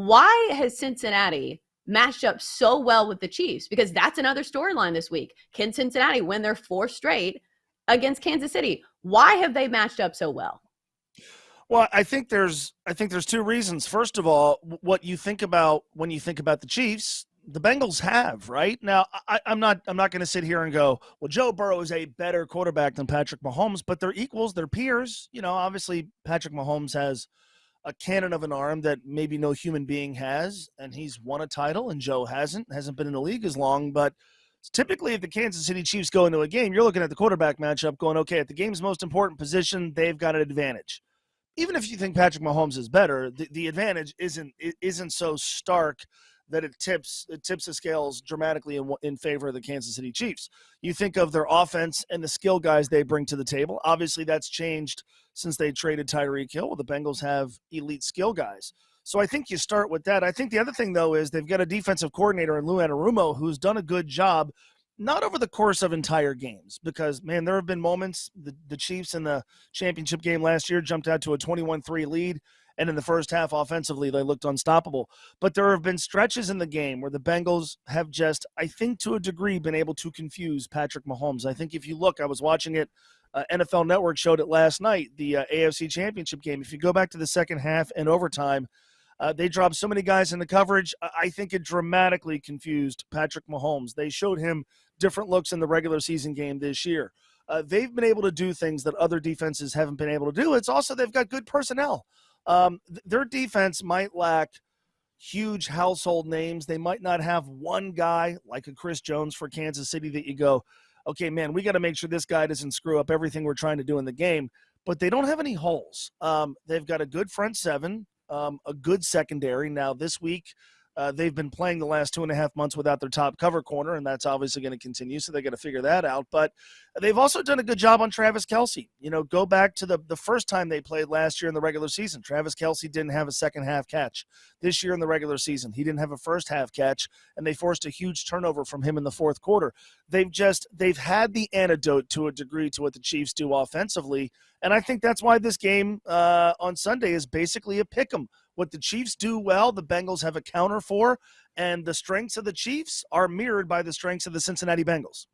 why has Cincinnati matched up so well with the Chiefs? Because that's another storyline this week. Can Cincinnati win their fourth straight against Kansas City? Why have they matched up so well? Well, I think there's two reasons. First of all, what you think about when you think about the Chiefs, the Bengals have, right? Now, I'm not going to sit here and go, well, Joe Burrow is a better quarterback than Patrick Mahomes, but they're equals, they're peers. Obviously Patrick Mahomes has a cannon of an arm that maybe no human being has, and he's won a title, and Joe hasn't been in the league as long. But typically, if the Kansas City Chiefs go into a game, you're looking at the quarterback matchup going, okay, at the game's most important position, they've got an advantage. Even if you think Patrick Mahomes is better, the advantage isn't so stark that it tips the scales dramatically in favor of the Kansas City Chiefs. You think of their offense and the skill guys they bring to the table. Obviously, that's changed since they traded Tyreek Hill. Well, the Bengals have elite skill guys. So I think you start with that. I think the other thing, though, is they've got a defensive coordinator in Lou Anarumo who's done a good job, not over the course of entire games, because, man, there have been moments, the Chiefs in the championship game last year jumped out to a 21-3 lead, and in the first half offensively they looked unstoppable. But there have been stretches in the game where the Bengals have just, I think to a degree, been able to confuse Patrick Mahomes. I think if you look, I was watching it, NFL Network showed it last night, the AFC Championship game. If you go back to the second half and overtime, they dropped so many guys in the coverage. I think it dramatically confused Patrick Mahomes. They showed him different looks in the regular season game this year. They've been able to do things that other defenses haven't been able to do. It's also they've got good personnel. Their defense might lack huge household names. They might not have one guy like a Chris Jones for Kansas City that you go, okay, man, we got to make sure this guy doesn't screw up everything we're trying to do in the game. But they don't have any holes. They've got a good front seven. A good secondary. Now, this week, they've been playing the last 2.5 months without their top cover corner, and that's obviously going to continue, so they got to figure that out. But they've also done a good job on Travis Kelce. Go back to the first time they played last year in the regular season. Travis Kelce didn't have a second-half catch. This year in the regular season, he didn't have a first-half catch, and they forced a huge turnover from him in the fourth quarter. They've had the antidote to a degree to what the Chiefs do offensively, and I think that's why this game on Sunday is basically a pick-em. What the Chiefs do well, the Bengals have a counter for, and the strengths of the Chiefs are mirrored by the strengths of the Cincinnati Bengals.